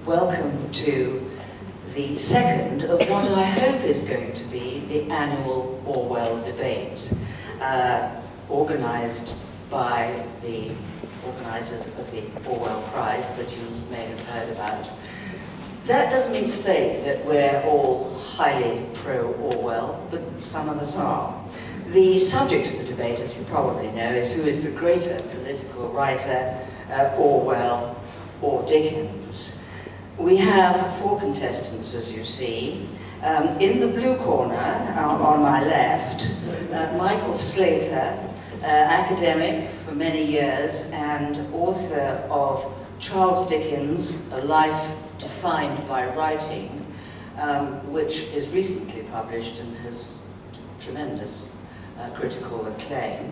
welcome to the second of what I hope is going to be the annual Orwell debate, organised by the organisers of the Orwell Prize that you may have heard about. That doesn't mean to say that we're all highly pro-Orwell, but some of us are. The subject of the debate, as you probably know, is who is the greater political writer, Orwell or Dickens. We have 4 contestants, as you see. In the blue corner, on my left, Michael Slater, academic for many years and author of Charles Dickens, A Life Defined by Writing, which is recently published and has tremendous critical acclaim.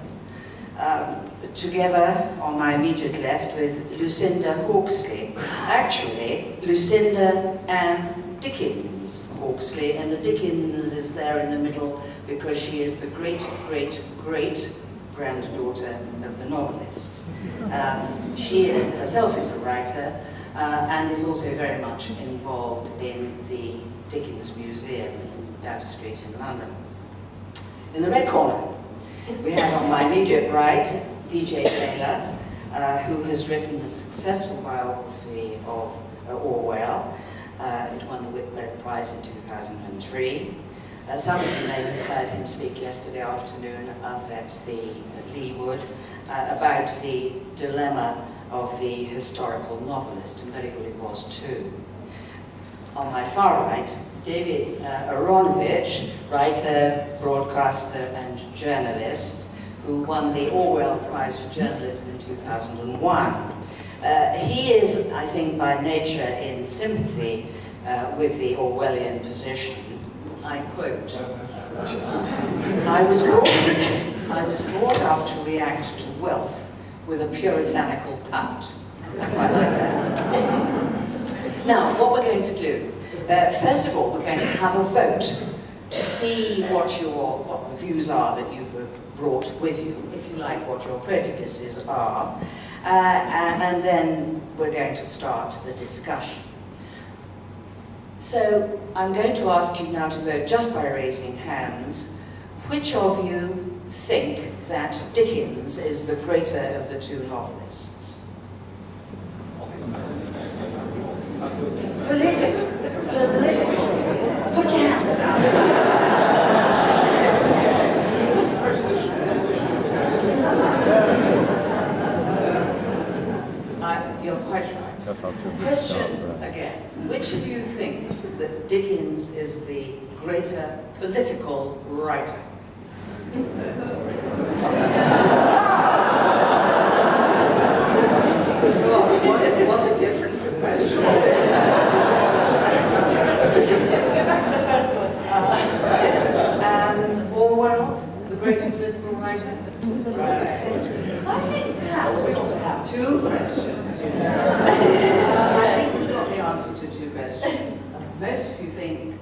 Together, on my immediate left, with Lucinda Hawksley. Actually, Lucinda Ann Dickens Hawksley, and the Dickens is there in the middle because she is the great-great-great-granddaughter of the novelist. She herself is a writer and is also very much involved in the Dickens Museum in Dowd Street in London. In the red corner, we have on my immediate right, D.J. Taylor, who has written a successful biography of Orwell. It won the Whitbread Prize in 2003. Some of you may have heard him speak yesterday afternoon up at the Leewood about the dilemma of the historical novelist, and very good it was too. On my far right, David Aronovich, writer, broadcaster and journalist, who won the Orwell Prize for Journalism in 2001. He is, I think, by nature in sympathy with the Orwellian position. I quote, I was brought up to react to wealth with a puritanical pout. I quite like that. Now, what we're going to do, first of all, we're going to have a vote to see what the views are that you have brought with you, if you like, what your prejudices are, and then we're going to start the discussion. So I'm going to ask you now to vote just by raising hands. Which of you think that Dickens is the greater of the 2 novelists? Political. Put your hands down. You're quite right. Question again. Which of you thinks that Dickens is the greater political writer? Gosh, what a difference the question is. Let's go back to the first one. And Orwell, the greater political writer? Right. I think perhaps we ought to have 2 questions. I think we've got the answer to 2 questions. Most of you think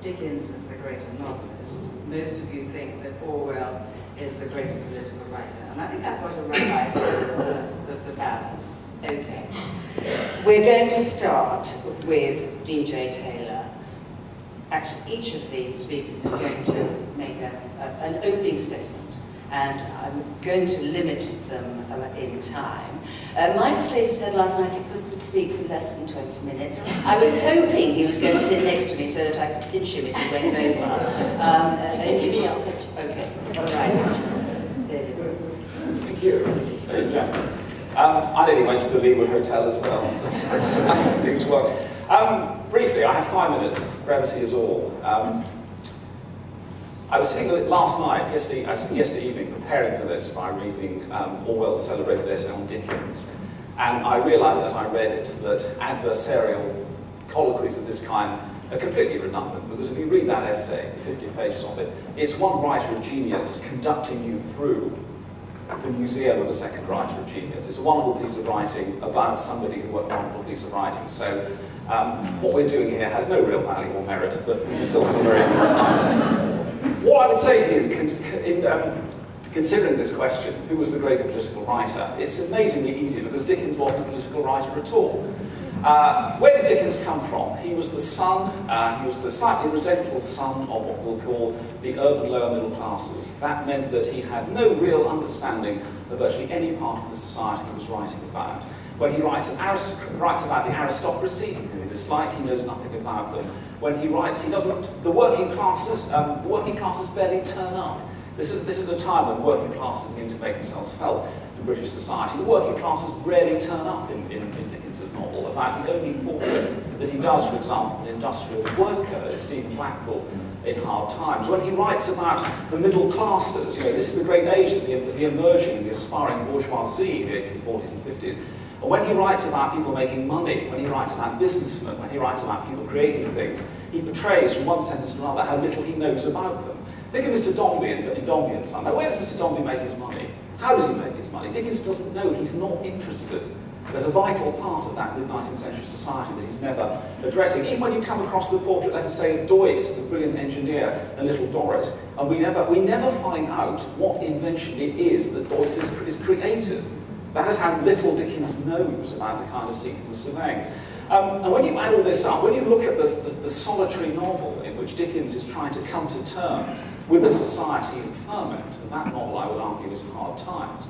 Dickens is the greater novelist. Most of you think that Orwell is the greater political writer. And I think I've got a right idea of the balance. Okay. We're going to start with D.J. Taylor. Actually, each of the speakers is going to make an opening statement, and I'm going to limit them in time. Michael Slater said last night he couldn't speak for less than 20 minutes. I was hoping he was going to sit next to me so that I could pinch him if he went over. Okay, all right. Thank you. I nearly went to the Leewood Hotel as well. Things work. Briefly, I have 5 minutes. Brevity is all. I was sitting last night, yesterday evening, preparing for this by reading Orwell's celebrated essay on Dickens, and I realised as I read it that adversarial colloquies of this kind are completely redundant, because if you read that essay, the 50 pages of it, it's one writer of genius conducting you through the museum of a second writer of genius. It's a wonderful piece of writing about somebody who wrote a wonderful piece of writing. So what we're doing here has no real value or merit, but we can still have a very good time. What I would say to you, considering this question, who was the greater political writer, it's amazingly easy because Dickens wasn't a political writer at all. Where did Dickens come from? He was the son, he was the slightly resentful son of what we'll call the urban lower middle classes. That meant that he had no real understanding of virtually any part of the society he was writing about. When he writes about the aristocracy, who he disliked, he knows nothing about them. When he writes, he doesn't, the working classes barely turn up. This is a time when working classes begin to make themselves felt in British society. The working classes rarely turn up in Dickens's novel. About the only portrait that he does, for example, an industrial worker, is Stephen Blackpool in Hard Times. When he writes about the middle classes, this is the great age of the emerging, the aspiring bourgeoisie in the 1840s and 50s. And when he writes about people making money, when he writes about businessmen, when he writes about people creating things, he portrays from one sentence to another how little he knows about them. Think of Mr. Dombey in Dombey and Son. Now, where does Mr. Dombey make his money? How does he make his money? Dickens doesn't know. He's not interested. There's a vital part of that mid-19th century society that he's never addressing. Even when you come across the portrait, let us say, of Doyce, the brilliant engineer, and Little Dorrit, and we never find out what invention it is that Doyce is created. That is how little Dickens knows about the kind of scene he was surveying. And when you add all this up, when you look at the solitary novel in which Dickens is trying to come to terms with a society in ferment, and that novel, I would argue, is Hard Times,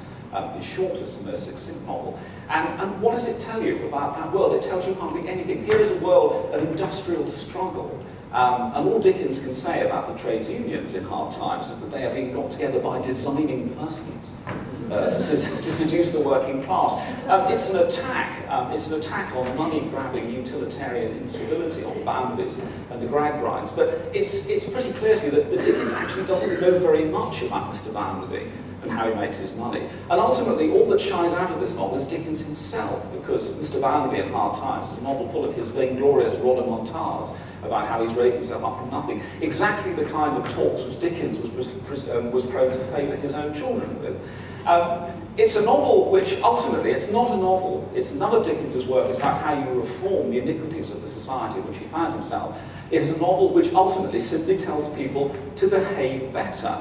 his shortest and most succinct novel. And what does it tell you about that world? It tells you hardly anything. Here is a world of industrial struggle. And all Dickens can say about the trades unions in Hard Times is that they are being got together by designing persons to seduce the working class. It's an attack on money-grabbing utilitarian incivility on the Boundbys and the Gradgrinds. But it's pretty clear to you that Dickens actually doesn't know very much about Mr. Bounderby and how he makes his money. And ultimately, all that shines out of this novel is Dickens himself, because Mr. Bounderby in Hard Times is a novel full of his vainglorious rodomontades about how he's raised himself up from nothing. Exactly the kind of talks which Dickens was prone to favour his own children with. It's a novel which ultimately, it's not a novel, it's none of Dickens's work is about how you reform the iniquities of the society in which he found himself. It is a novel which ultimately simply tells people to behave better,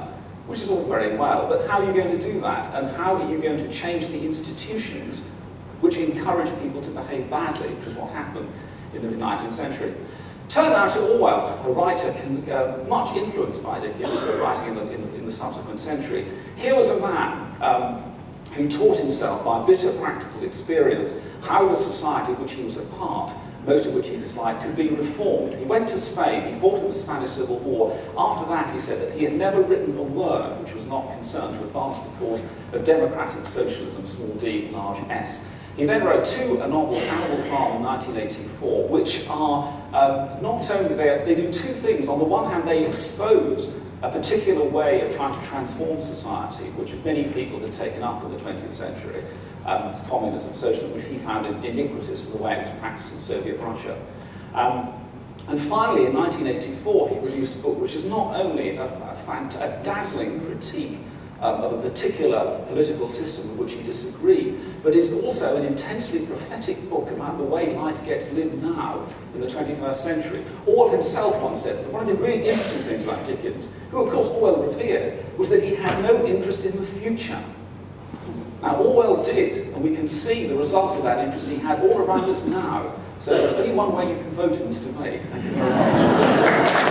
which is all very well, but how are you going to do that? And how are you going to change the institutions which encourage people to behave badly, which is what happened in the mid-19th century? Turn now to Orwell, a writer much influenced by Dickens, writing in the subsequent century. Here was a man who taught himself by bitter practical experience how the society of which he was a part, most of which he disliked, could be reformed. He went to Spain, he fought in the Spanish Civil War. After that, he said that he had never written a word which was not concerned to advance the cause of democratic socialism, small d, large S. He then wrote two novels, Animal Farm in 1984, which are not only, they do two things. On the one hand, they expose a particular way of trying to transform society, which many people had taken up in the 20th century, communism, socialism, which he found iniquitous in the way it was practiced in Soviet Russia. And finally, in 1984, he produced a book which is not only a dazzling critique of a particular political system with which he disagreed, but is also an intensely prophetic book about the way life gets lived now in the 21st century. Orwell himself once said that one of the really interesting things about Dickens, who of course Orwell revered, was that he had no interest in the future. Now Orwell did, and we can see the results of that interest he had all around us now. So there's only one way you can vote in this debate. Thank you very much.